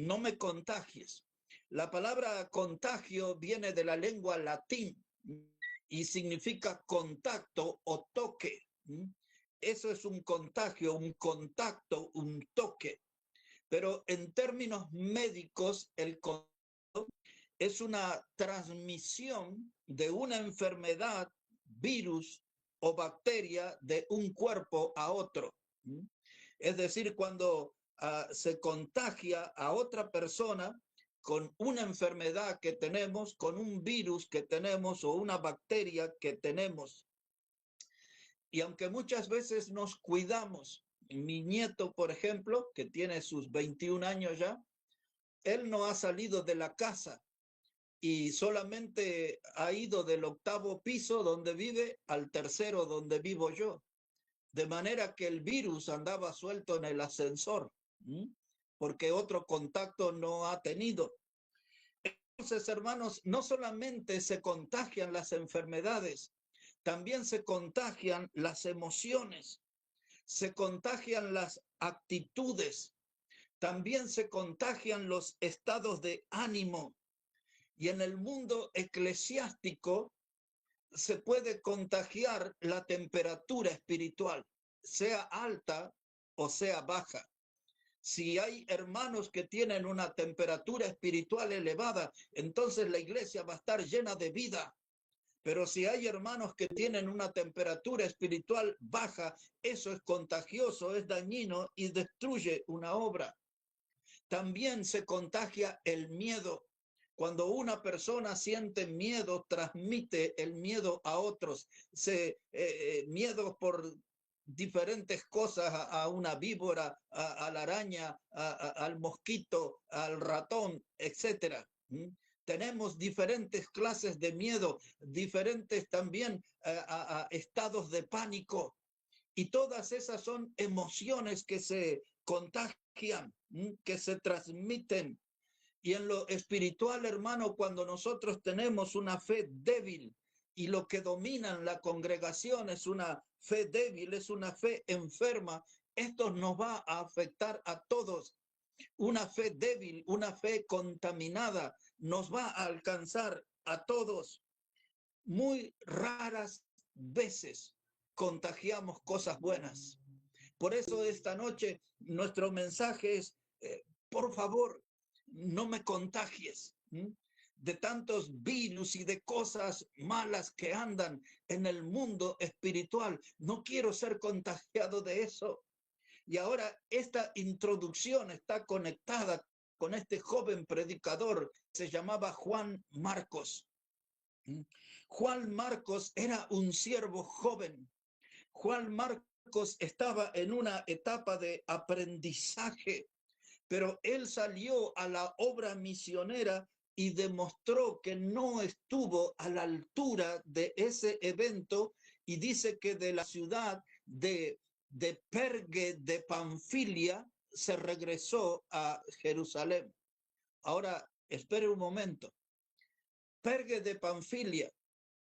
no me contagies. La palabra contagio viene de la lengua latín y significa contacto o toque. Eso es un contagio, un contacto, un toque. Pero en términos médicos, el contagio es una transmisión de una enfermedad, virus o bacteria de un cuerpo a otro. Es decir, cuando se contagia a otra persona con una enfermedad que tenemos, con un virus que tenemos o una bacteria que tenemos. Y aunque muchas veces nos cuidamos, mi nieto, por ejemplo, que tiene sus 21 años ya, él no ha salido de la casa y solamente ha ido del 8º piso donde vive al 3º donde vivo yo. De manera que el virus andaba suelto en el ascensor, porque otro contacto no ha tenido. Entonces, hermanos, no solamente se contagian las enfermedades, también se contagian las emociones, se contagian las actitudes, también se contagian los estados de ánimo. Y en el mundo eclesiástico se puede contagiar la temperatura espiritual, sea alta o sea baja. Si hay hermanos que tienen una temperatura espiritual elevada, entonces la iglesia va a estar llena de vida. Pero si hay hermanos que tienen una temperatura espiritual baja, eso es contagioso, es dañino y destruye una obra. También se contagia el miedo. Cuando una persona siente miedo, transmite el miedo a otros. Miedo por diferentes cosas, a una víbora, a la araña, al mosquito, al ratón, etcétera. Tenemos diferentes clases de miedo, diferentes también estados de pánico. Y todas esas son emociones que se contagian, que se transmiten. Y en lo espiritual, hermano, cuando nosotros tenemos una fe débil y lo que domina en la congregación es una fe débil, es una fe enferma, esto nos va a afectar a todos. Una fe débil, una fe contaminada, nos va a alcanzar a todos. Muy raras veces contagiamos cosas buenas. Por eso esta noche nuestro mensaje es, por favor, no me contagies de tantos virus y de cosas malas que andan en el mundo espiritual. No quiero ser contagiado de eso. Y ahora esta introducción está conectada con este joven predicador, se llamaba Juan Marcos. Juan Marcos era un siervo joven. Juan Marcos estaba en una etapa de aprendizaje, pero él salió a la obra misionera y demostró que no estuvo a la altura de ese evento, y dice que de la ciudad de Pergue de Panfilia se regresó a Jerusalén. Ahora, espere un momento. Pergue de Panfilia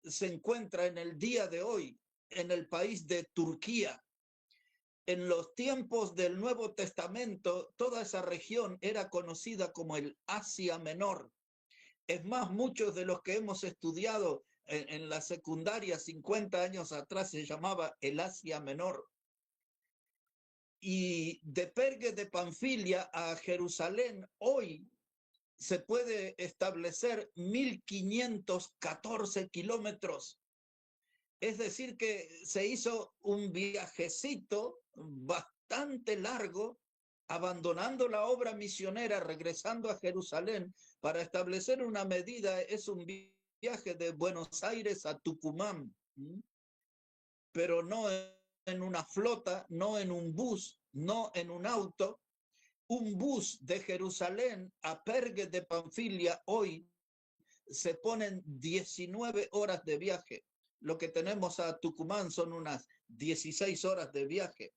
se encuentra en el día de hoy en el país de Turquía. En los tiempos del Nuevo Testamento, toda esa región era conocida como el Asia Menor. Es más, muchos de los que hemos estudiado en la secundaria 50 años atrás se llamaba el Asia Menor. Y de Pergue de Panfilia a Jerusalén hoy se puede establecer 1514 kilómetros. Es decir, que se hizo un viajecito bastante largo, abandonando la obra misionera, regresando a Jerusalén para establecer una medida. Es un viaje de Buenos Aires a Tucumán, pero no en una flota, no en un bus, no en un auto. Un bus de Jerusalén a Pergue de Panfilia hoy se ponen 19 horas de viaje. Lo que tenemos a Tucumán son unas 16 horas de viaje.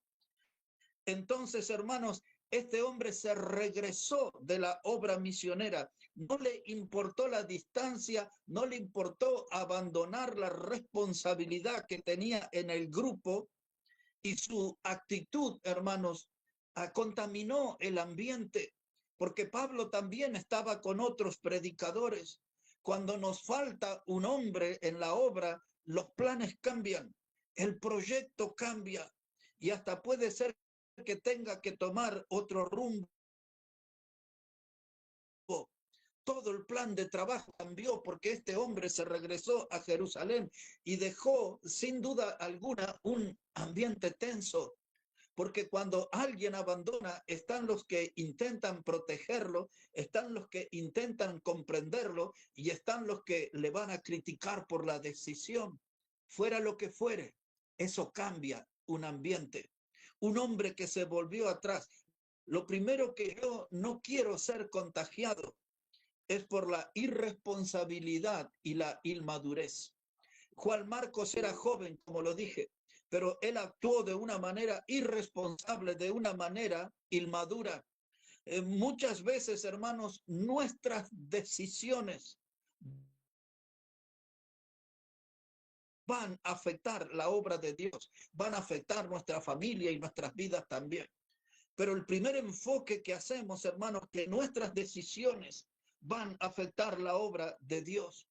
Entonces, hermanos, este hombre se regresó de la obra misionera. No le importó la distancia, no le importó abandonar la responsabilidad que tenía en el grupo, y su actitud, hermanos, contaminó el ambiente. porque Pablo también estaba con otros predicadores. Cuando nos falta un hombre en la obra, los planes cambian, el proyecto cambia y hasta puede ser que tenga que tomar otro rumbo. Todo el plan de trabajo cambió porque este hombre se regresó a Jerusalén y dejó sin duda alguna un ambiente tenso, porque cuando alguien abandona, están los que intentan protegerlo, están los que intentan comprenderlo y están los que le van a criticar por la decisión. Fuera lo que fuere, eso cambia un ambiente. Un hombre que se volvió atrás. Lo primero que yo no quiero ser contagiado es por la irresponsabilidad y la inmadurez. Juan Marcos era joven, como lo dije, pero él actuó de una manera irresponsable, de una manera inmadura. Muchas veces, hermanos, nuestras decisiones van a afectar la obra de Dios, van a afectar nuestra familia y nuestras vidas también. Pero el primer enfoque que hacemos, hermanos, que nuestras decisiones van a afectar la obra de Dios.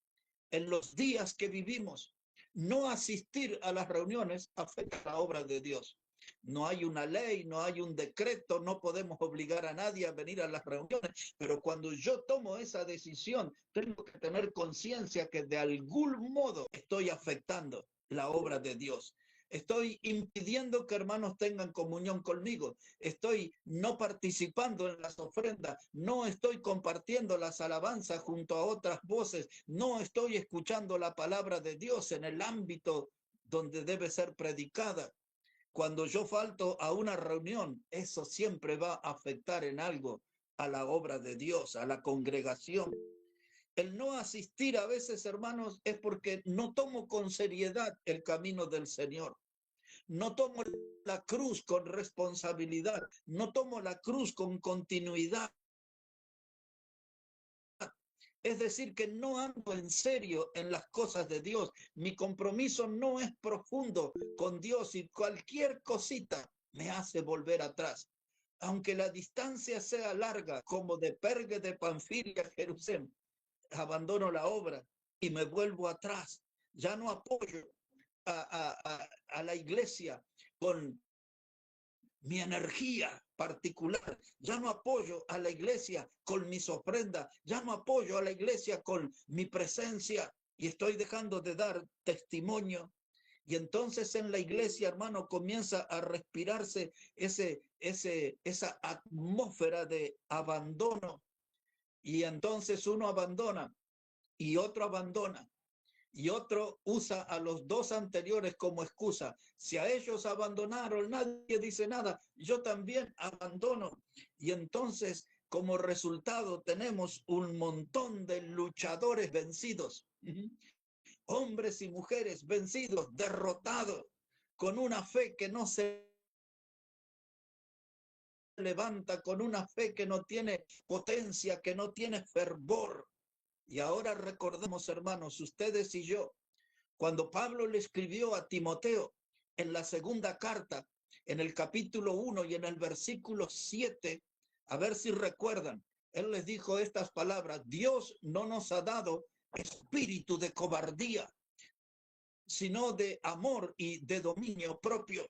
En los días que vivimos, no asistir a las reuniones afecta la obra de Dios. No hay una ley, no hay un decreto, no podemos obligar a nadie a venir a las reuniones, pero cuando yo tomo esa decisión, tengo que tener conciencia que de algún modo estoy afectando la obra de Dios. Estoy impidiendo que hermanos tengan comunión conmigo. Estoy no participando en las ofrendas. No estoy compartiendo las alabanzas junto a otras voces. No estoy escuchando la palabra de Dios en el ámbito donde debe ser predicada. Cuando yo falto a una reunión, eso siempre va a afectar en algo a la obra de Dios, a la congregación. El no asistir a veces, hermanos, es porque no tomo con seriedad el camino del Señor. No tomo la cruz con responsabilidad. No tomo la cruz con continuidad. Es decir, que no ando en serio en las cosas de Dios. Mi compromiso no es profundo con Dios y cualquier cosita me hace volver atrás. Aunque la distancia sea larga, como de Pergue de Panfilia a Jerusalén, abandono la obra y me vuelvo atrás. Ya no apoyo a la iglesia con mi energía particular. Ya no apoyo a la iglesia con mis ofrendas. Ya no apoyo a la iglesia con mi presencia y estoy dejando de dar testimonio. Y entonces en la iglesia, hermano, comienza a respirarse esa atmósfera de abandono. Y entonces uno abandona y otro abandona y otro usa a los dos anteriores como excusa. Si a ellos abandonaron, nadie dice nada, yo también abandono. Y entonces, como resultado, tenemos un montón de luchadores vencidos, hombres y mujeres vencidos, derrotados, con una fe que no se levanta, con una fe que no tiene potencia, que no tiene fervor. Y ahora recordemos, hermanos, ustedes y yo, cuando Pablo le escribió a Timoteo en la segunda carta, en el capítulo 1 y en el versículo 7, a ver si recuerdan, él les dijo estas palabras: Dios no nos ha dado espíritu de cobardía, sino de amor y de dominio propio.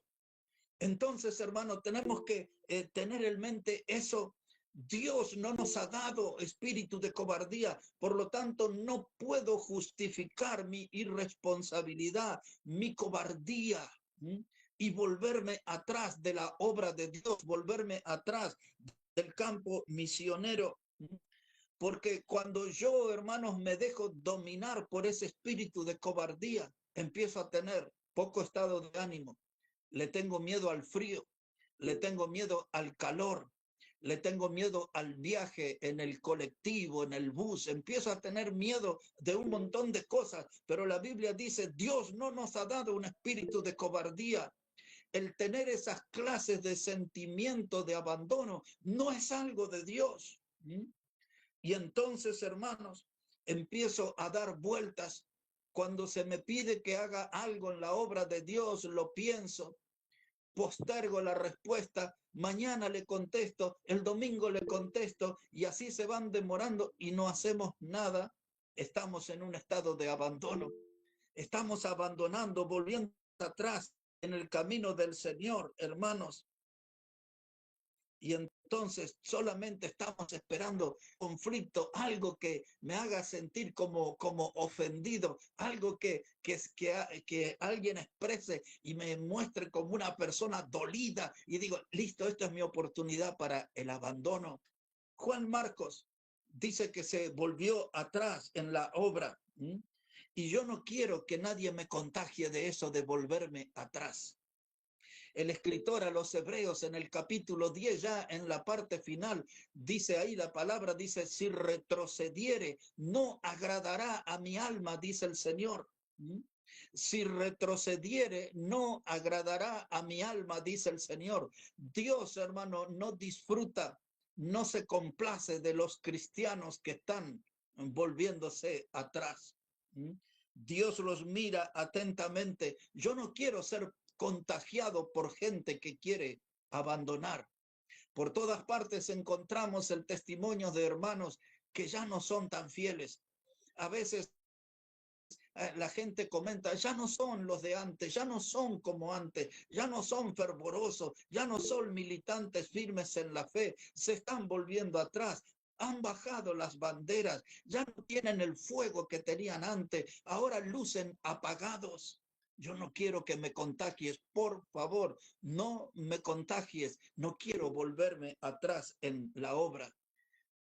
Entonces, hermano, tenemos que tener en mente eso. Dios no nos ha dado espíritu de cobardía, por lo tanto no puedo justificar mi irresponsabilidad, mi cobardía, y volverme atrás de la obra de Dios, volverme atrás del campo misionero. Porque cuando yo, hermanos, me dejo dominar por ese espíritu de cobardía, empiezo a tener poco estado de ánimo. Le tengo miedo al frío, le tengo miedo al calor, le tengo miedo al viaje en el colectivo, en el bus. Empiezo a tener miedo de un montón de cosas, pero la Biblia dice: Dios no nos ha dado un espíritu de cobardía. El tener esas clases de sentimiento de abandono no es algo de Dios. Y entonces, hermanos, empiezo a dar vueltas. Cuando se me pide que haga algo en la obra de Dios, lo pienso. postergo la respuesta, mañana le contesto, el domingo le contesto, y así se van demorando y no hacemos nada. Estamos en un estado de abandono. Estamos abandonando, volviendo atrás en el camino del Señor, hermanos. Y entonces solamente estamos esperando conflicto, algo que me haga sentir como ofendido, algo que alguien exprese y me muestre como una persona dolida y digo, listo, esta es mi oportunidad para el abandono. Juan Marcos dice que se volvió atrás en la obra. Y yo no quiero que nadie me contagie de eso, de volverme atrás. El escritor a los hebreos en el capítulo 10, ya en la parte final, dice ahí la palabra, dice, si retrocediere, no agradará a mi alma, dice el Señor. Si retrocediere, no agradará a mi alma, dice el Señor. Dios, hermano, no disfruta, no se complace de los cristianos que están volviéndose atrás. Dios los mira atentamente. Yo no quiero ser contagiado por gente que quiere abandonar. Por todas partes encontramos el testimonio de hermanos que ya no son tan fieles. A veces la gente comenta, ya no son los de antes, ya no son como antes, ya no son fervorosos, ya no son militantes firmes en la fe, se están volviendo atrás. Han bajado las banderas, ya no tienen el fuego que tenían antes, ahora lucen apagados. Yo no quiero que me contagies, por favor, no me contagies, no quiero volverme atrás en la obra.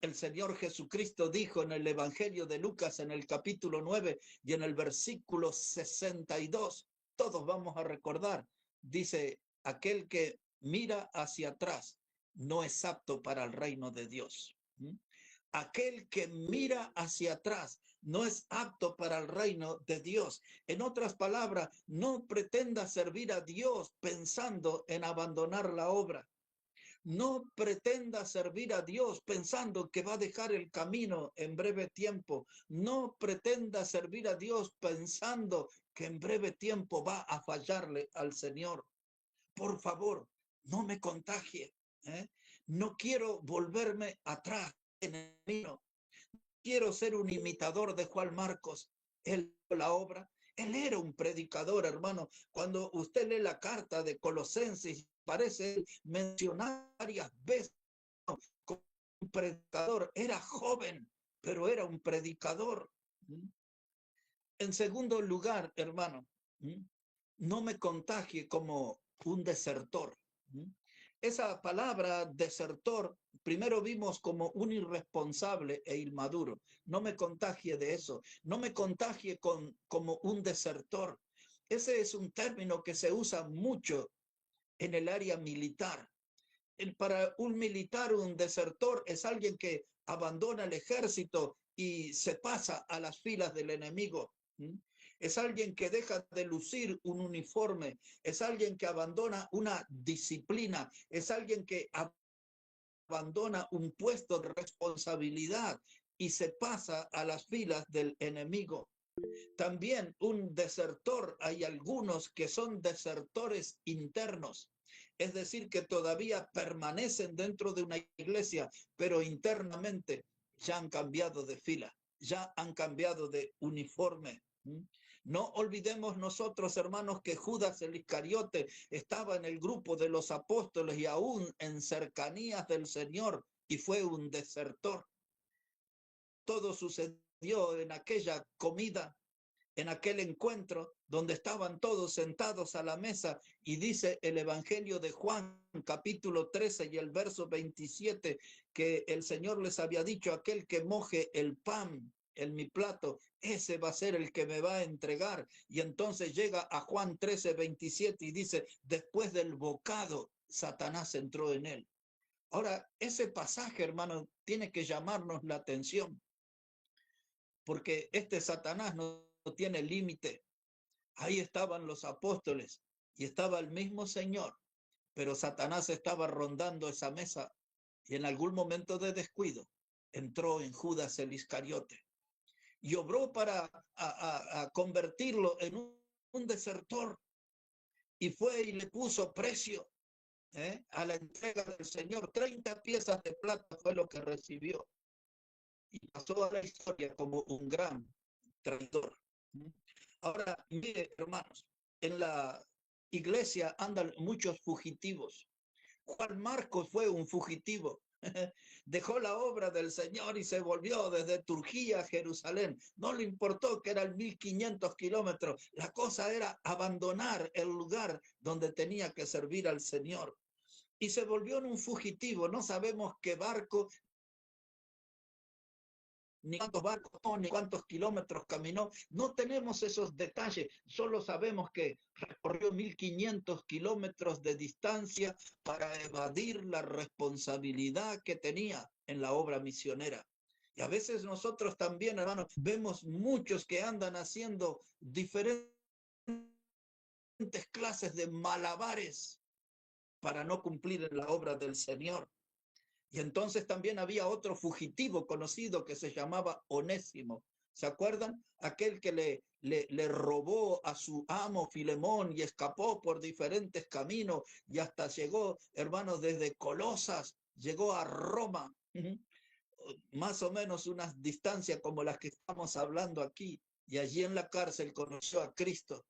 El Señor Jesucristo dijo en el Evangelio de Lucas en el capítulo 9 y en el versículo 62, todos vamos a recordar, dice, aquel que mira hacia atrás no es apto para el reino de Dios. Aquel que mira hacia atrás no es apto para el reino de Dios. En otras palabras, no pretenda servir a Dios pensando en abandonar la obra. No pretenda servir a Dios pensando que va a dejar el camino en breve tiempo. No pretenda servir a Dios pensando que en breve tiempo va a fallarle al Señor. Por favor, no me contagie. No quiero volverme atrás en el camino. Quiero ser un imitador de Juan Marcos. Él la obra. Él era un predicador, hermano. Cuando usted lee la carta de Colosenses, parece mencionar varias veces como un predicador. Era joven, pero era un predicador. En segundo lugar, hermano, no me contagie como un desertor. Esa palabra desertor, primero vimos como un irresponsable e inmaduro. No me contagie de eso. No me contagie como un desertor. Ese es un término que se usa mucho en el área militar. Para un militar, un desertor es alguien que abandona el ejército y se pasa a las filas del enemigo. Es alguien que deja de lucir un uniforme, es alguien que abandona una disciplina, es alguien que abandona un puesto de responsabilidad y se pasa a las filas del enemigo. También un desertor, hay algunos que son desertores internos, es decir, que todavía permanecen dentro de una iglesia, pero internamente ya han cambiado de fila, ya han cambiado de uniforme. No olvidemos nosotros, hermanos, que Judas el Iscariote estaba en el grupo de los apóstoles y aún en cercanías del Señor y fue un desertor. Todo sucedió en aquella comida, en aquel encuentro donde estaban todos sentados a la mesa, y dice el Evangelio de Juan, capítulo 13 y el verso 27, que el Señor les había dicho, aquel que moje el pan en mi plato, ese va a ser el que me va a entregar. Y entonces llega a Juan 13, 27 y dice, después del bocado, Satanás entró en él. Ahora, ese pasaje, hermano, tiene que llamarnos la atención, porque este Satanás no tiene límite. Ahí estaban los apóstoles y estaba el mismo Señor, pero Satanás estaba rondando esa mesa y en algún momento de descuido entró en Judas el Iscariote y obró para a convertirlo en un desertor. y fue y le puso precio a la entrega del Señor. 30 piezas de plata fue lo que recibió. Y pasó a la historia como un gran traidor. Ahora, mire, hermanos, en la iglesia andan muchos fugitivos. Juan Marcos fue un fugitivo. Dejó la obra del Señor y se volvió desde Turquía a Jerusalén. No le importó que eran 1500 kilómetros. La cosa era abandonar el lugar donde tenía que servir al Señor. Y se volvió en un fugitivo. No sabemos qué barco, ni cuántos barcos, ni cuántos kilómetros caminó. No tenemos esos detalles. Solo sabemos que recorrió 1500 kilómetros de distancia para evadir la responsabilidad que tenía en la obra misionera. Y a veces nosotros también, hermanos, vemos muchos que andan haciendo diferentes clases de malabares para no cumplir en la obra del Señor. Y entonces también había otro fugitivo conocido que se llamaba Onésimo. ¿Se acuerdan? Aquel que le robó a su amo Filemón y escapó por diferentes caminos y hasta llegó, hermanos, desde Colosas, llegó a Roma. Más o menos unas distancias como las que estamos hablando aquí. Y allí en la cárcel conoció a Cristo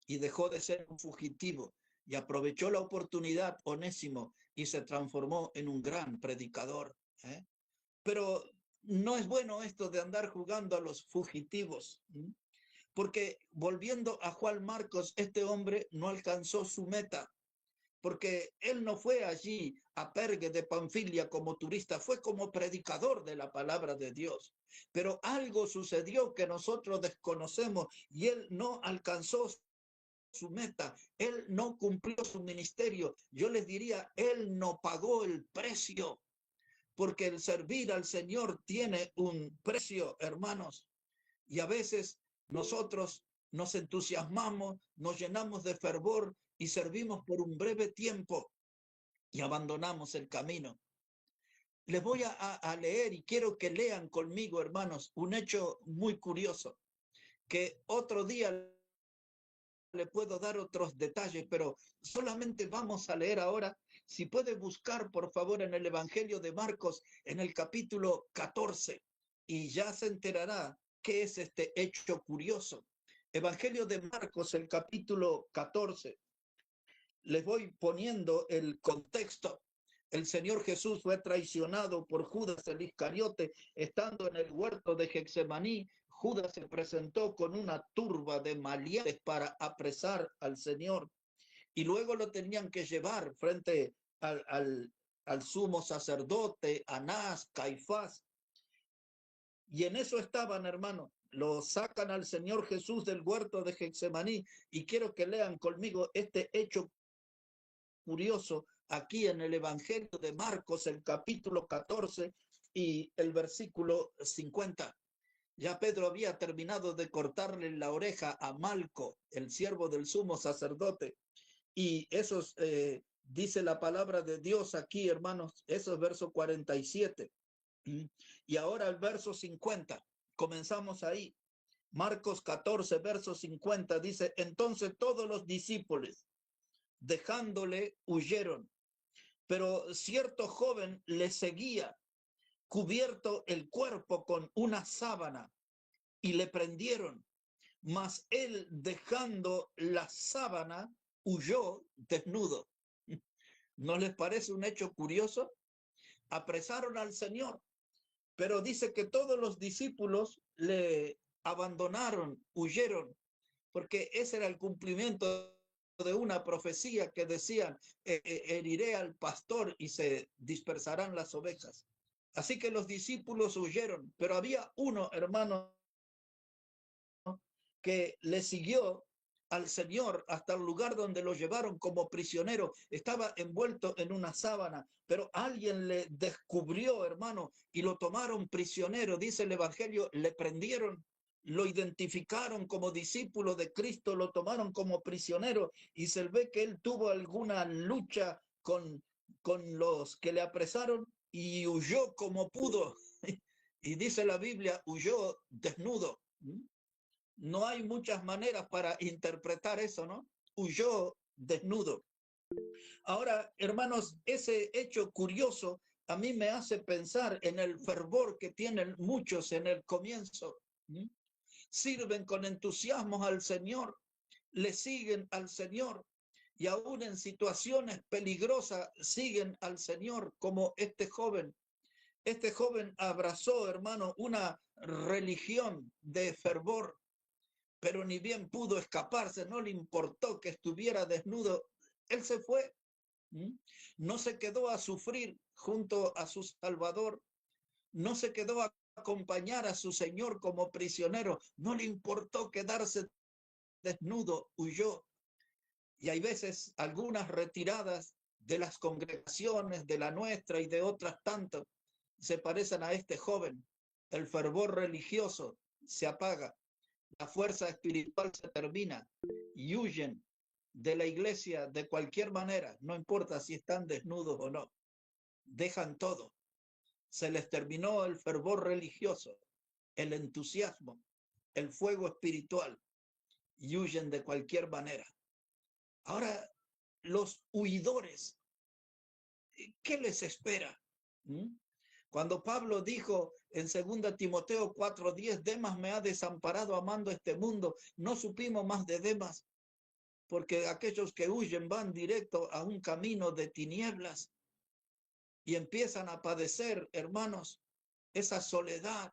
y dejó de ser un fugitivo y aprovechó la oportunidad, Onésimo, y se transformó en un gran predicador. Pero no es bueno esto de andar jugando a los fugitivos, porque volviendo a Juan Marcos, este hombre no alcanzó su meta, porque él no fue allí a Pergue de Panfilia como turista, fue como predicador de la palabra de Dios. Pero algo sucedió que nosotros desconocemos y él no alcanzó su meta, él no cumplió su ministerio. Yo les diría, él no pagó el precio, porque el servir al Señor tiene un precio, hermanos. Y a veces nosotros nos entusiasmamos, nos llenamos de fervor y servimos por un breve tiempo y abandonamos el camino. Les voy a leer y quiero que lean conmigo, hermanos, un hecho muy curioso, que otro día le puedo dar otros detalles, pero solamente vamos a leer ahora. Si puede buscar, por favor, en el Evangelio de Marcos, en el capítulo 14, y ya se enterará qué es este hecho curioso. Evangelio de Marcos, el capítulo 14. Les voy poniendo el contexto. El Señor Jesús fue traicionado por Judas el Iscariote, estando en el huerto de Getsemaní. Judas se presentó con una turba de maleantes para apresar al Señor. Y luego lo tenían que llevar frente al sumo sacerdote, Anás, Caifás. Y en eso estaban, hermanos. Lo sacan al Señor Jesús del huerto de Getsemaní. Y quiero que lean conmigo este hecho curioso aquí en el Evangelio de Marcos, el capítulo 14 y el versículo 50. Ya Pedro había terminado de cortarle la oreja a Malco, el siervo del sumo sacerdote. Y esos, dice la palabra de Dios aquí, hermanos, esos versos 47. Y ahora el verso 50. Comenzamos ahí. Marcos 14, verso 50 dice, entonces todos los discípulos, dejándole, huyeron. Pero cierto joven le seguía, cubierto el cuerpo con una sábana, y le prendieron. Mas él, dejando la sábana, huyó desnudo. ¿No les parece un hecho curioso? Apresaron al Señor, pero dice que todos los discípulos le abandonaron, huyeron, porque ese era el cumplimiento de una profecía que decían, heriré al pastor y se dispersarán las ovejas. Así que los discípulos huyeron, pero había uno, hermano, que le siguió al Señor hasta el lugar donde lo llevaron como prisionero. Estaba envuelto en una sábana, pero alguien le descubrió, hermano, y lo tomaron prisionero. Dice el Evangelio, le prendieron, lo identificaron como discípulo de Cristo, lo tomaron como prisionero y se ve que él tuvo alguna lucha con los que le apresaron y huyó como pudo. Y dice la Biblia, huyó desnudo. No hay muchas maneras para interpretar eso, ¿no? huyó desnudo. Ahora, hermanos, ese hecho curioso a mí me hace pensar en el fervor que tienen muchos en el comienzo. Sirven con entusiasmo al Señor, le siguen al Señor y aún en situaciones peligrosas siguen al Señor, como este joven. Este joven abrazó, hermano, una religión de fervor, pero ni bien pudo escaparse, no le importó que estuviera desnudo, él se fue. No se quedó a sufrir junto a su Salvador, no se quedó a acompañar a su Señor como prisionero, no le importó quedarse desnudo, huyó. Y hay veces algunas retiradas de las congregaciones, de la nuestra y de otras tantas, se parecen a este joven. El fervor religioso se apaga, la fuerza espiritual se termina y huyen de la iglesia de cualquier manera, no importa si están desnudos o no. Dejan todo. Se les terminó el fervor religioso, el entusiasmo, el fuego espiritual y huyen de cualquier manera. Ahora, los huidores, ¿qué les espera? Cuando Pablo dijo en 2 Timoteo 4:10, Demas me ha desamparado amando este mundo, no supimos más de Demas, porque aquellos que huyen van directo a un camino de tinieblas y empiezan a padecer, hermanos, esa soledad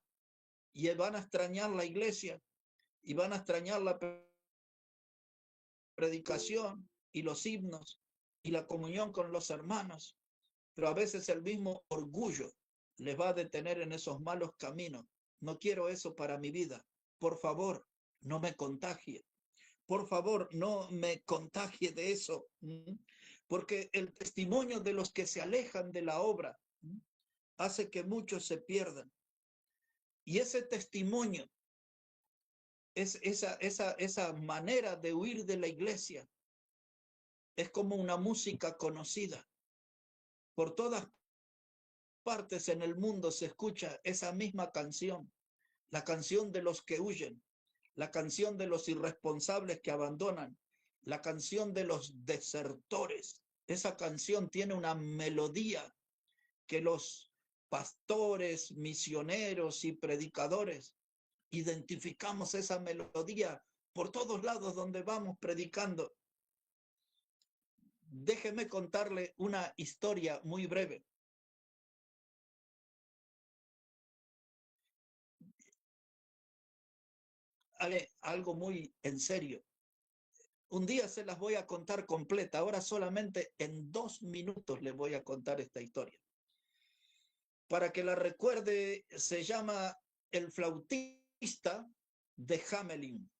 y van a extrañar la iglesia y van a extrañar la predicación y los himnos y la comunión con los hermanos, pero a veces el mismo orgullo les va a detener en esos malos caminos. No quiero eso para mi vida. Por favor, no me contagie. Por favor, no me contagie de eso, porque el testimonio de los que se alejan de la obra hace que muchos se pierdan. Y ese testimonio es esa manera de huir de la iglesia. Es como una música conocida. Por todas partes en el mundo se escucha esa misma canción, la canción de los que huyen, la canción de los irresponsables que abandonan, la canción de los desertores. Esa canción tiene una melodía que los pastores, misioneros y predicadores identificamos esa melodía por todos lados donde vamos predicando. Déjeme contarle una historia muy breve. Algo muy en serio. Un día se las voy a contar completa. Ahora solamente en 2 minutos les voy a contar esta historia. Para que la recuerde, se llama El flautista de Hamelin.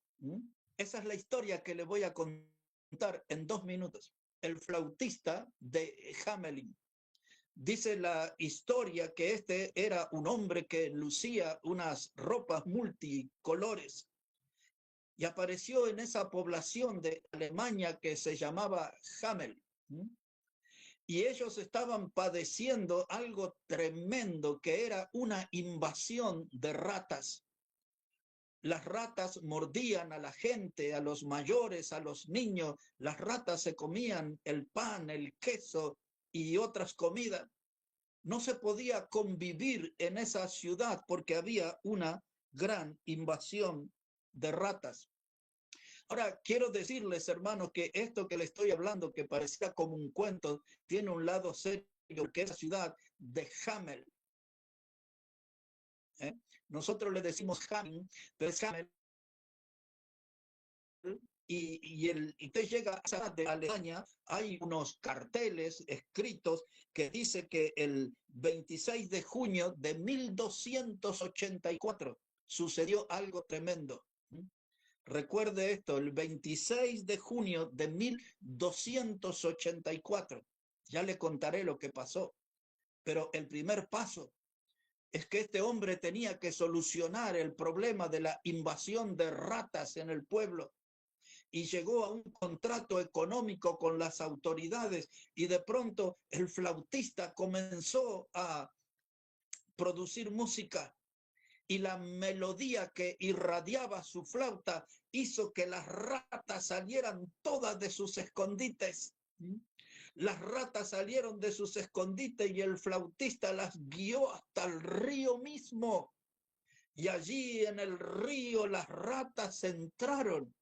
Esa es la historia que le voy a contar en 2 minutos. El flautista de Hamelin. Dice la historia que este era un hombre que lucía unas ropas multicolores y apareció en esa población de Alemania que se llamaba Hamelin. Y ellos estaban padeciendo algo tremendo, que era una invasión de ratas. Las ratas mordían a la gente, a los mayores, a los niños. Las ratas se comían el pan, el queso y otras comidas. No se podía convivir en esa ciudad porque había una gran invasión de ratas. Ahora, quiero decirles, hermanos, que esto que le estoy hablando, que parecía como un cuento, tiene un lado serio, que es la ciudad de Hamel. Nosotros le decimos Hamel, pero es Hamel. Y usted llega a esa de Alemania, hay unos carteles escritos que dice que el 26 de junio de 1284 sucedió algo tremendo. Recuerde esto, el 26 de junio de 1284. Ya le contaré lo que pasó. Pero el primer paso es que este hombre tenía que solucionar el problema de la invasión de ratas en el pueblo. Y llegó a un contrato económico con las autoridades y de pronto el flautista comenzó a producir música y la melodía que irradiaba su flauta hizo que las ratas salieran todas de sus escondites. Las ratas salieron de sus escondites y el flautista las guió hasta el río mismo. Y allí en el río las ratas entraron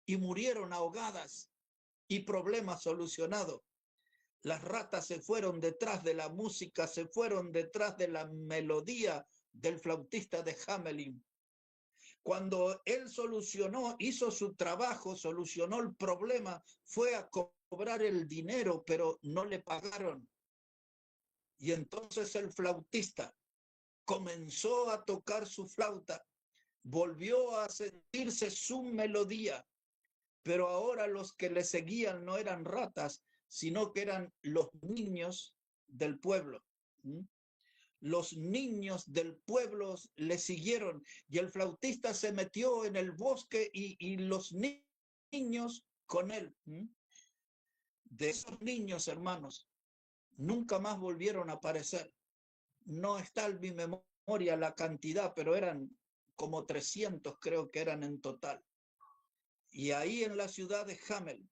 y murieron ahogadas y problema solucionado. Las ratas se fueron detrás de la música, se fueron detrás de la melodía del flautista de Hamelin. Cuando él hizo su trabajo, solucionó el problema, fue a cobrar el dinero, pero no le pagaron. Y entonces el flautista comenzó a tocar su flauta, volvió a sentirse su melodía, pero ahora los que le seguían no eran ratas, sino que eran los niños del pueblo. Los niños del pueblo le siguieron y el flautista se metió en el bosque y los niños con él. De esos niños, hermanos, nunca más volvieron a aparecer. No está en mi memoria la cantidad, pero eran como 300, creo que eran en total. Y ahí en la ciudad de Hamel,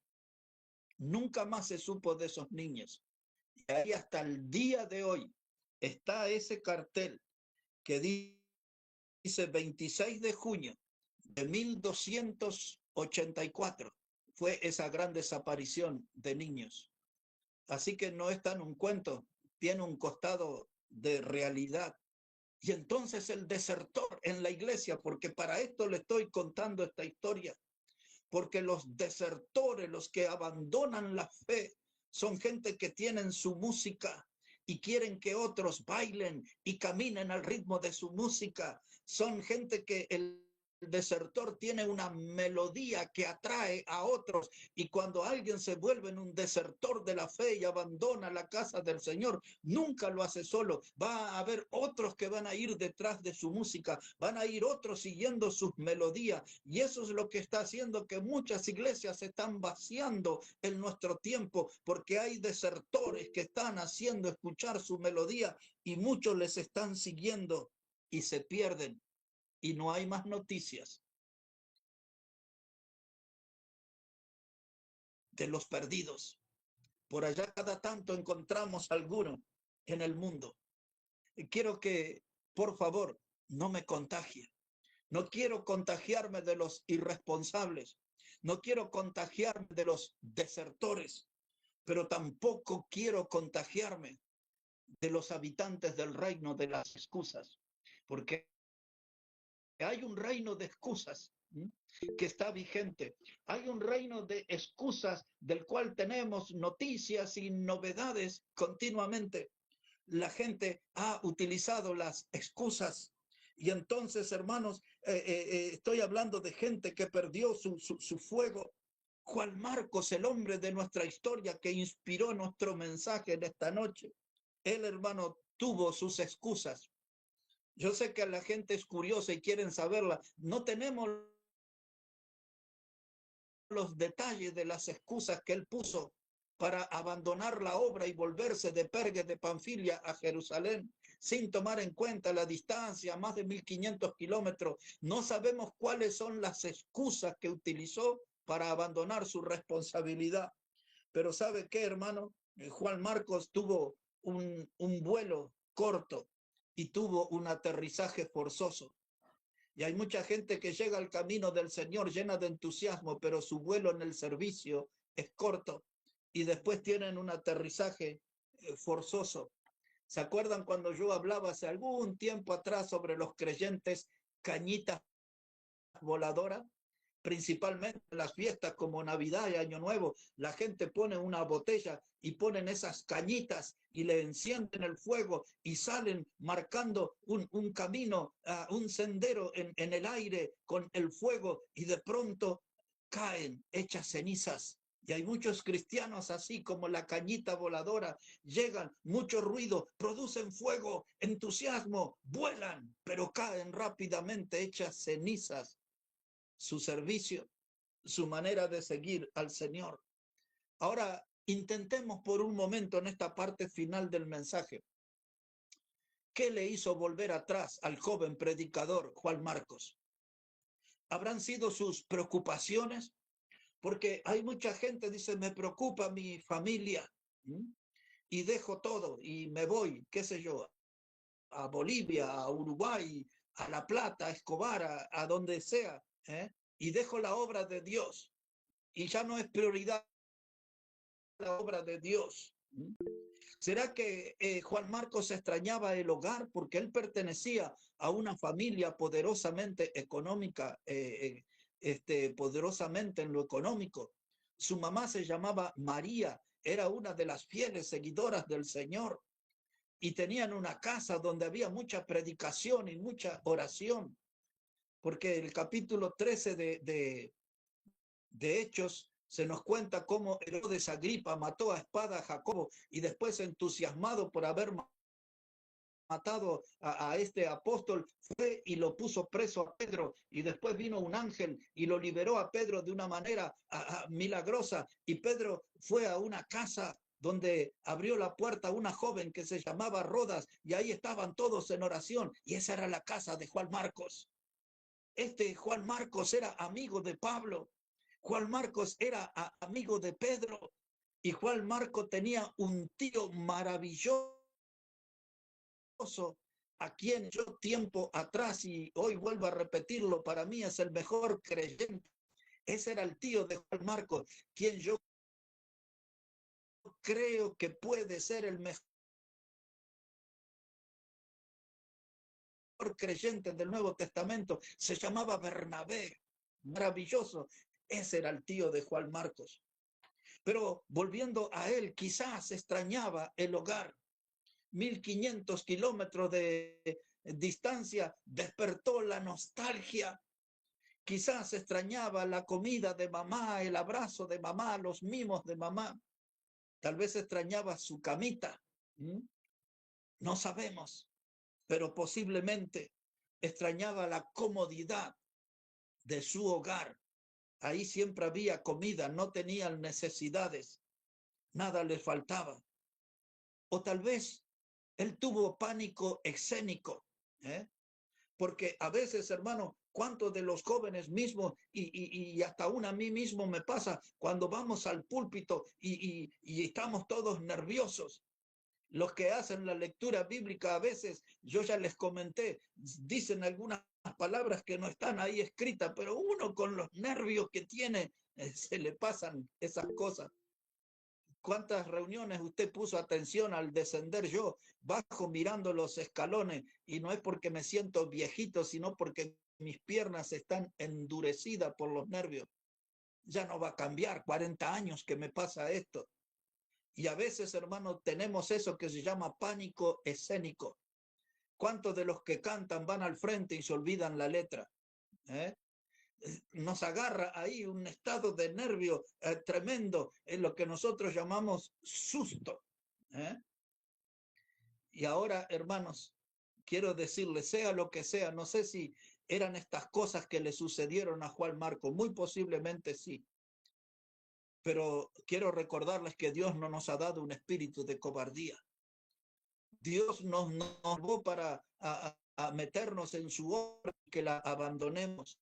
nunca más se supo de esos niños. Y ahí hasta el día de hoy está ese cartel que dice 26 de junio de 1284. Fue esa gran desaparición de niños. Así que no está en un cuento, tiene un costado de realidad. Y entonces el desertor en la iglesia, porque para esto le estoy contando esta historia, porque los desertores, los que abandonan la fe, son gente que tienen su música y quieren que otros bailen y caminen al ritmo de su música. Son gente que el desertor tiene una melodía que atrae a otros, y cuando alguien se vuelve en un desertor de la fe y abandona la casa del Señor, nunca lo hace solo. Va a haber otros que van a ir detrás de su música, van a ir otros siguiendo sus melodías, y eso es lo que está haciendo que muchas iglesias se están vaciando en nuestro tiempo, porque hay desertores que están haciendo escuchar su melodía y muchos les están siguiendo y se pierden. Y no hay más noticias de los perdidos. Por allá cada tanto encontramos alguno en el mundo. Y quiero que, por favor, no me contagie. No quiero contagiarme de los irresponsables. No quiero contagiarme de los desertores. Pero tampoco quiero contagiarme de los habitantes del reino de las excusas. Porque hay un reino de excusas que está vigente. Hay un reino de excusas del cual tenemos noticias y novedades continuamente. La gente ha utilizado las excusas. Y entonces, hermanos, estoy hablando de gente que perdió su fuego. Juan Marcos, el hombre de nuestra historia que inspiró nuestro mensaje en esta noche, él, hermano, tuvo sus excusas. Yo sé que la gente es curiosa y quieren saberla. No tenemos los detalles de las excusas que él puso para abandonar la obra y volverse de Pergue de Panfilia a Jerusalén, sin tomar en cuenta la distancia, más de 1500 kilómetros. No sabemos cuáles son las excusas que utilizó para abandonar su responsabilidad. Pero ¿sabe qué, hermano? Juan Marcos tuvo un vuelo corto y tuvo un aterrizaje forzoso. Y hay mucha gente que llega al camino del Señor llena de entusiasmo, pero su vuelo en el servicio es corto y después tienen un aterrizaje forzoso. ¿Se acuerdan cuando yo hablaba hace algún tiempo atrás sobre los creyentes cañitas voladoras? Principalmente en las fiestas como Navidad y Año Nuevo, la gente pone una botella y ponen esas cañitas y le encienden el fuego y salen marcando un camino, un sendero en el aire con el fuego, y de pronto caen hechas cenizas. Y hay muchos cristianos así como la cañita voladora, llegan, mucho ruido, producen fuego, entusiasmo, vuelan, pero caen rápidamente hechas cenizas. Su servicio, su manera de seguir al Señor. Ahora, intentemos por un momento en esta parte final del mensaje ¿Qué le hizo volver atrás al joven predicador Juan Marcos? ¿Habrán sido sus preocupaciones? Porque hay mucha gente que dice, me preocupa mi familia, y dejo todo y me voy, qué sé yo, a Bolivia, a Uruguay, a La Plata, a Escobar, a donde sea, y dejo la obra de Dios y ya no es prioridad la obra de Dios. ¿Será que Juan Marcos extrañaba el hogar porque él pertenecía a una familia poderosamente económica, poderosamente en lo económico? Su mamá se llamaba María, era una de las fieles seguidoras del Señor y tenían una casa donde había mucha predicación y mucha oración, porque el capítulo 13 de Hechos se nos cuenta cómo Herodes Agripa mató a espada a Jacobo y después, entusiasmado por haber matado a este apóstol, fue y lo puso preso a Pedro, y después vino un ángel y lo liberó a Pedro de una manera milagrosa, y Pedro fue a una casa donde abrió la puerta a una joven que se llamaba Rodas, y ahí estaban todos en oración, y esa era la casa de Juan Marcos. Este Juan Marcos era amigo de Pablo, Juan Marcos era amigo de Pedro, y Juan Marcos tenía un tío maravilloso a quien yo tiempo atrás, y hoy vuelvo a repetirlo, para mí es el mejor creyente. Ese era el tío de Juan Marcos, quien yo creo que puede ser el mejor creyente del Nuevo Testamento. Se llamaba Bernabé, maravilloso. Ese era el tío de Juan Marcos. Pero volviendo a él, quizás extrañaba el hogar. 1500 kilómetros de distancia, despertó la nostalgia. Quizás extrañaba la comida de mamá, el abrazo de mamá, los mimos de mamá. Tal vez extrañaba su camita. No sabemos, pero posiblemente extrañaba la comodidad de su hogar. Ahí siempre había comida, no tenían necesidades, nada les faltaba. O tal vez él tuvo pánico escénico, porque a veces, hermano, cuántos de los jóvenes mismos, y hasta aún a mí mismo me pasa, cuando vamos al púlpito y estamos todos nerviosos. Los que hacen la lectura bíblica, a veces, yo ya les comenté, dicen algunas palabras que no están ahí escritas, pero uno con los nervios que tiene, se le pasan esas cosas. ¿Cuántas reuniones usted puso atención al descender yo? Bajo mirando los escalones, y no es porque me siento viejito, sino porque mis piernas están endurecidas por los nervios. Ya no va a cambiar, 40 años que me pasa esto. Y a veces, hermano, tenemos eso que se llama pánico escénico. ¿Cuántos de los que cantan van al frente y se olvidan la letra? Nos agarra ahí un estado de nervio tremendo, en lo que nosotros llamamos susto. Y ahora, hermanos, quiero decirles, sea lo que sea, no sé si eran estas cosas que le sucedieron a Juan Marcos, muy posiblemente sí. Pero quiero recordarles que Dios no nos ha dado un espíritu de cobardía. Dios nos salvó para a meternos en su obra, que la abandonemos.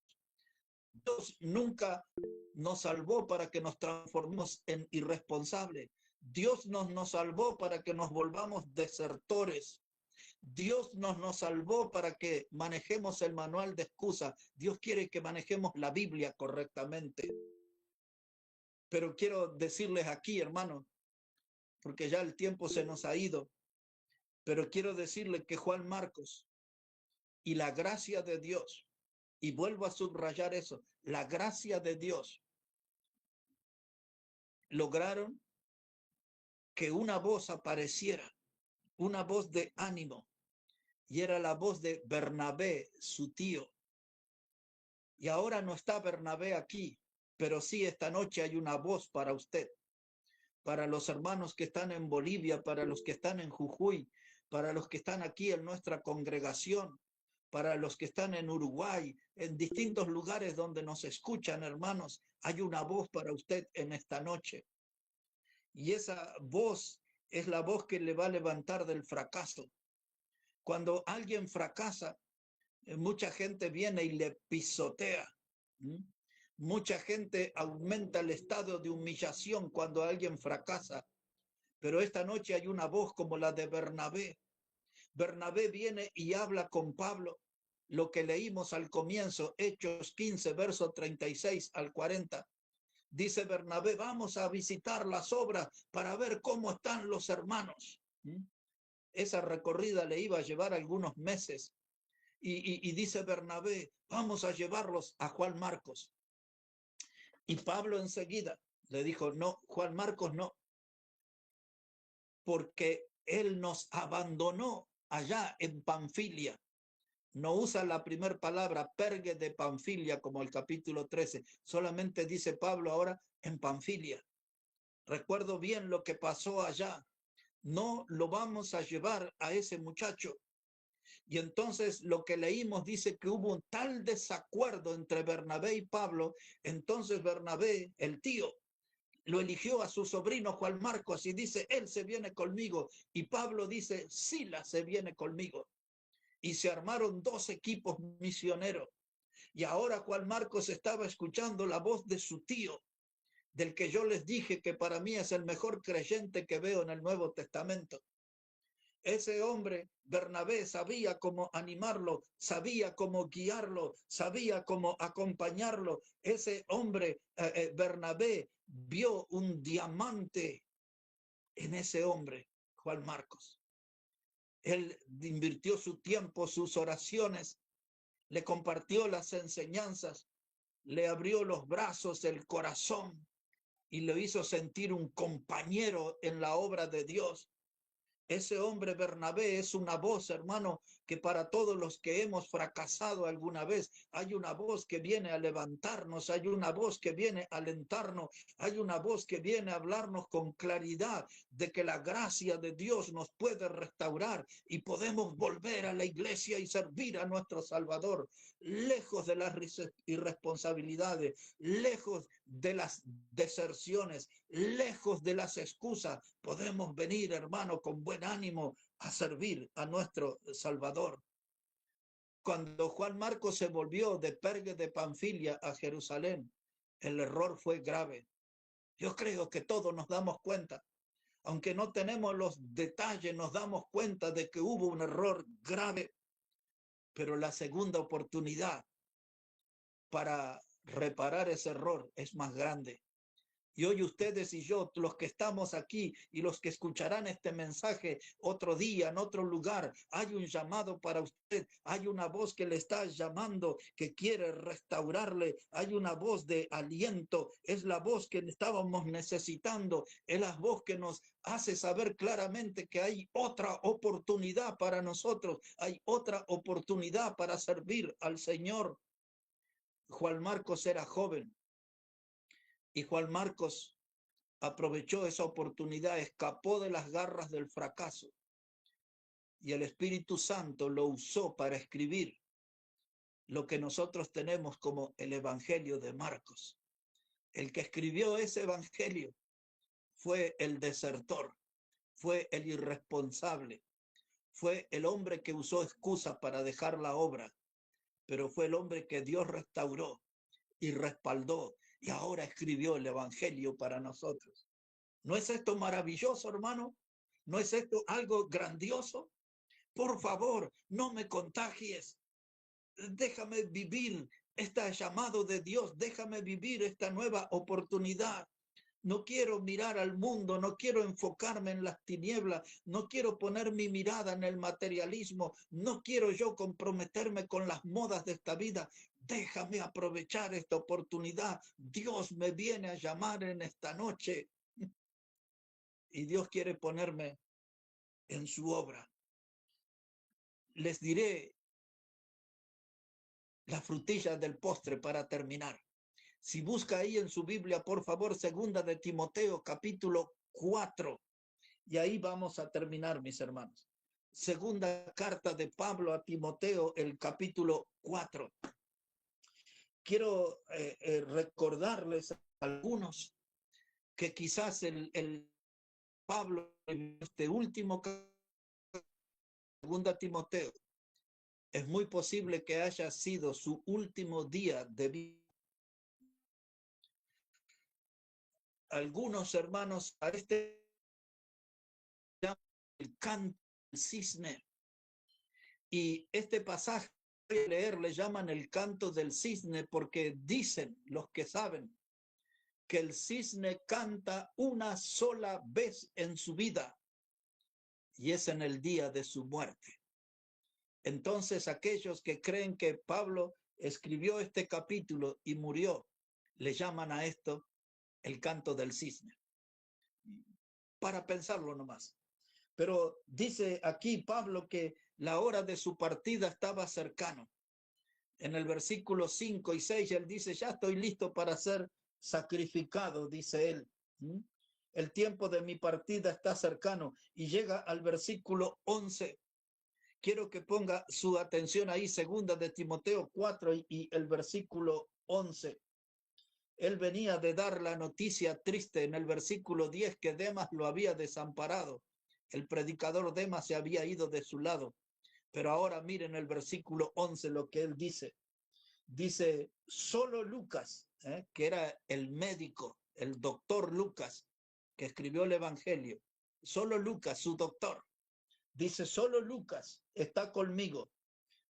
Dios nunca nos salvó para que nos transformemos en irresponsables. Dios nos salvó para que nos volvamos desertores. Dios nos salvó para que manejemos el manual de excusa. Dios quiere que manejemos la Biblia correctamente. Pero quiero decirles aquí, hermano, porque ya el tiempo se nos ha ido, pero quiero decirles que Juan Marcos y la gracia de Dios, y vuelvo a subrayar eso, la gracia de Dios, lograron que una voz apareciera, una voz de ánimo, y era la voz de Bernabé, su tío. Y ahora no está Bernabé aquí, pero sí esta noche hay una voz para usted, para los hermanos que están en Bolivia, para los que están en Jujuy, para los que están aquí en nuestra congregación, para los que están en Uruguay, en distintos lugares donde nos escuchan, hermanos, hay una voz para usted en esta noche. Y esa voz es la voz que le va a levantar del fracaso. Cuando alguien fracasa, mucha gente viene y le pisotea. Mucha gente aumenta el estado de humillación cuando alguien fracasa. Pero esta noche hay una voz como la de Bernabé. Bernabé viene y habla con Pablo, lo que leímos al comienzo, Hechos 15, versos 36 al 40. Dice Bernabé, vamos a visitar las obras para ver cómo están los hermanos. Esa recorrida le iba a llevar algunos meses. Y dice Bernabé, vamos a llevarlos a Juan Marcos. Y Pablo enseguida le dijo, no, Juan Marcos no, porque él nos abandonó allá en Panfilia. No usa la primera palabra, Pergue de Panfilia, como el capítulo 13. Solamente dice Pablo ahora en Panfilia. Recuerdo bien lo que pasó allá. No lo vamos a llevar a ese muchacho. Y entonces lo que leímos dice que hubo un tal desacuerdo entre Bernabé y Pablo. Entonces Bernabé, el tío, lo eligió a su sobrino Juan Marcos y dice, él se viene conmigo. Y Pablo dice, Silas se viene conmigo. Y se armaron 2 equipos misioneros. Y ahora Juan Marcos estaba escuchando la voz de su tío, del que yo les dije que para mí es el mejor creyente que veo en el Nuevo Testamento. Ese hombre, Bernabé, sabía cómo animarlo, sabía cómo guiarlo, sabía cómo acompañarlo. Ese hombre, Bernabé, vio un diamante en ese hombre, Juan Marcos. Él invirtió su tiempo, sus oraciones, le compartió las enseñanzas, le abrió los brazos, el corazón y lo hizo sentir un compañero en la obra de Dios. Ese hombre Bernabé es una voz, hermano, que para todos los que hemos fracasado alguna vez, hay una voz que viene a levantarnos, hay una voz que viene a alentarnos, hay una voz que viene a hablarnos con claridad de que la gracia de Dios nos puede restaurar y podemos volver a la iglesia y servir a nuestro Salvador, lejos de las irresponsabilidades, lejos de las deserciones, lejos de las excusas. Podemos venir, hermano, con buen ánimo a servir a nuestro Salvador. Cuando Juan Marcos se volvió de Pergue de Panfilia a Jerusalén, el error fue grave. Yo creo que todos nos damos cuenta, aunque no tenemos los detalles, nos damos cuenta de que hubo un error grave, pero la segunda oportunidad para reparar ese error es más grande. Y hoy ustedes y yo, los que estamos aquí y los que escucharán este mensaje otro día, en otro lugar, hay un llamado para usted, hay una voz que le está llamando, que quiere restaurarle, hay una voz de aliento, es la voz que estábamos necesitando, es la voz que nos hace saber claramente que hay otra oportunidad para nosotros, hay otra oportunidad para servir al Señor. Juan Marcos era joven. Y Juan Marcos aprovechó esa oportunidad, escapó de las garras del fracaso y el Espíritu Santo lo usó para escribir lo que nosotros tenemos como el Evangelio de Marcos. El que escribió ese Evangelio fue el desertor, fue el irresponsable, fue el hombre que usó excusas para dejar la obra, pero fue el hombre que Dios restauró y respaldó y ahora escribió el Evangelio para nosotros. ¿No es esto maravilloso, hermano? ¿No es esto algo grandioso? Por favor, no me contagies. Déjame vivir este llamado de Dios. Déjame vivir esta nueva oportunidad. No quiero mirar al mundo, no quiero enfocarme en las tinieblas, no quiero poner mi mirada en el materialismo, no quiero yo comprometerme con las modas de esta vida. Déjame aprovechar esta oportunidad. Dios me viene a llamar en esta noche y Dios quiere ponerme en su obra. Les diré la frutilla del postre para terminar. Si busca ahí en su Biblia, por favor, 2 de Timoteo, capítulo 4. Y ahí vamos a terminar, mis hermanos. Segunda carta de Pablo a Timoteo, el capítulo 4. Quiero recordarles a algunos que quizás el Pablo, en este último Segunda Timoteo, es muy posible que haya sido su último día de vida. Algunos hermanos a este llaman el canto del cisne, y este pasaje que voy a leer le llaman el canto del cisne porque dicen los que saben que el cisne canta una sola vez en su vida y es en el día de su muerte. Entonces aquellos que creen que Pablo escribió este capítulo y murió, le llaman a esto el canto del cisne. Para pensarlo nomás. Pero dice aquí Pablo que la hora de su partida estaba cercano. En el versículo 5 y 6 él dice, ya estoy listo para ser sacrificado, dice él. El tiempo de mi partida está cercano. Y llega al versículo 11. Quiero que ponga su atención ahí, segunda de Timoteo 4 y el versículo 11. Él venía de dar la noticia triste en el versículo 10 que Demas lo había desamparado. El predicador Demas se había ido de su lado. Pero ahora miren el versículo 11 lo que él dice. Dice, solo Lucas, que era el médico, el doctor Lucas, que escribió el Evangelio, solo Lucas, su doctor, dice, solo Lucas está conmigo.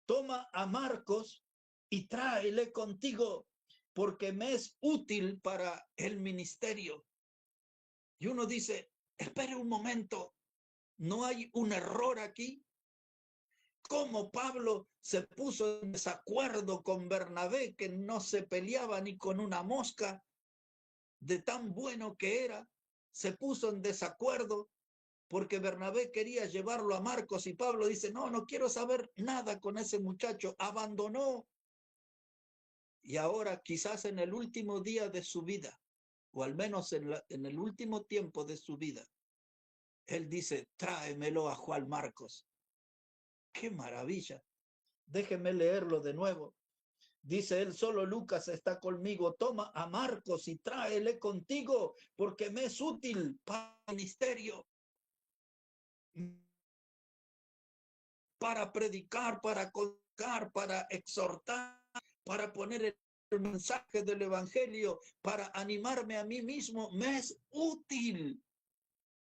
Toma a Marcos y tráele contigo, porque me es útil para el ministerio. Y uno dice, espere un momento, ¿no hay un error aquí? ¿Cómo Pablo se puso en desacuerdo con Bernabé, que no se peleaba ni con una mosca, de tan bueno que era? Se puso en desacuerdo porque Bernabé quería llevarlo a Marcos y Pablo dice, no, no quiero saber nada con ese muchacho, abandonó. Y ahora quizás en el último día de su vida, o al menos en el último tiempo de su vida, él dice, tráemelo a Juan Marcos. ¡Qué maravilla! Déjeme leerlo de nuevo. Dice él, solo Lucas está conmigo, toma a Marcos y tráele contigo, porque me es útil para el ministerio, para predicar, para contar, para exhortar, para poner el mensaje del evangelio, para animarme a mí mismo, me es útil.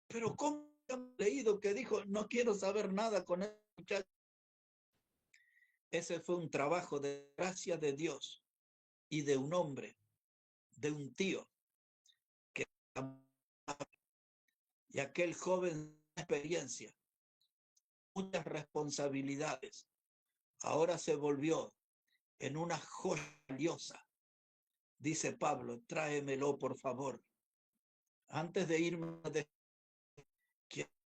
Pero ¿cómo han leído que dijo, no quiero saber nada con el muchacho? Ese fue un trabajo de gracia de Dios y de un hombre, de un tío, que y aquel joven experiencia, muchas responsabilidades, ahora se volvió en una joya valiosa. Dice Pablo, tráemelo por favor. Antes de irme de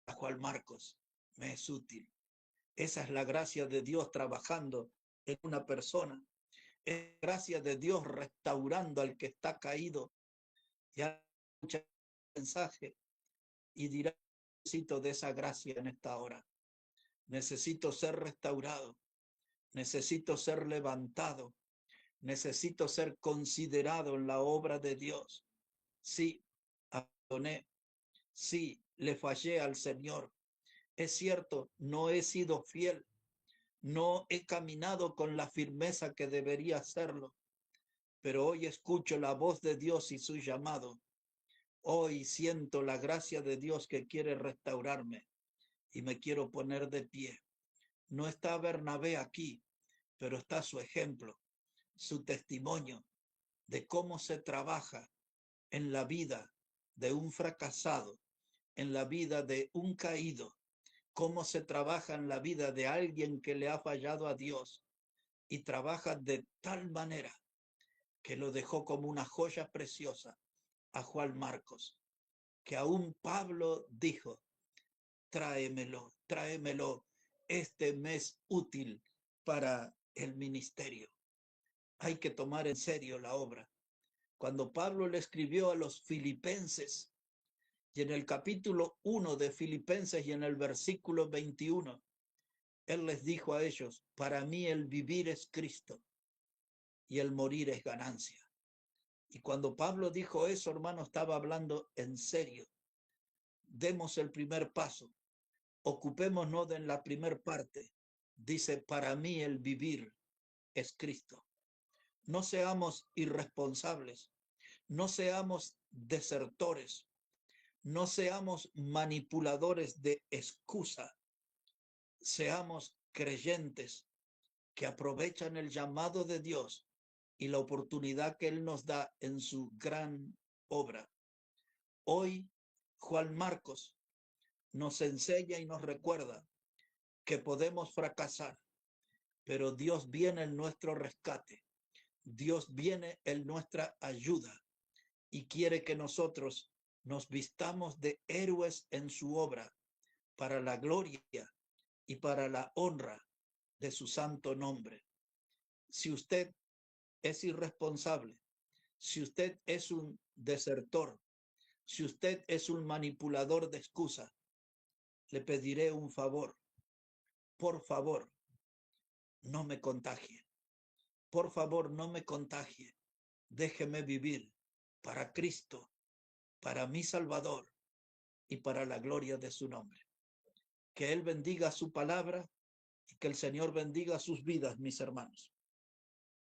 a Juan Marcos, me es útil. Esa es la gracia de Dios trabajando en una persona. Es gracia de Dios restaurando al que está caído. Ya escucha el mensaje y dirá, necesito de esa gracia en esta hora. Necesito ser restaurado. Necesito ser levantado. Necesito ser considerado en la obra de Dios. Sí, abandoné. Sí, le fallé al Señor. Es cierto, no he sido fiel. No he caminado con la firmeza que debería hacerlo. Pero hoy escucho la voz de Dios y su llamado. Hoy siento la gracia de Dios que quiere restaurarme y me quiero poner de pie. No está Bernabé aquí, pero está su ejemplo, su testimonio de cómo se trabaja en la vida de un fracasado, en la vida de un caído, cómo se trabaja en la vida de alguien que le ha fallado a Dios y trabaja de tal manera que lo dejó como una joya preciosa a Juan Marcos, que aún Pablo dijo, tráemelo, tráemelo, este mes útil para el ministerio. Hay que tomar en serio la obra. Cuando Pablo le escribió a los filipenses, y en el capítulo 1 de Filipenses y en el versículo 21, él les dijo a ellos, para mí el vivir es Cristo y el morir es ganancia. Y cuando Pablo dijo eso, hermano, estaba hablando en serio. Demos el primer paso. ocupémonos en la primer parte. Dice, para mí el vivir es Cristo. No seamos irresponsables, no seamos desertores, no seamos manipuladores de excusa, seamos creyentes que aprovechan el llamado de Dios y la oportunidad que Él nos da en su gran obra. Hoy, Juan Marcos nos enseña y nos recuerda que podemos fracasar, pero Dios viene en nuestro rescate. Dios viene en nuestra ayuda y quiere que nosotros nos vistamos de héroes en su obra para la gloria y para la honra de su santo nombre. Si usted es irresponsable, si usted es un desertor, si usted es un manipulador de excusa, le pediré un favor. Por favor, no me contagie. Por favor, no me contagie. Déjeme vivir para Cristo, para mi Salvador y para la gloria de su nombre. Que Él bendiga su palabra y que el Señor bendiga sus vidas, mis hermanos.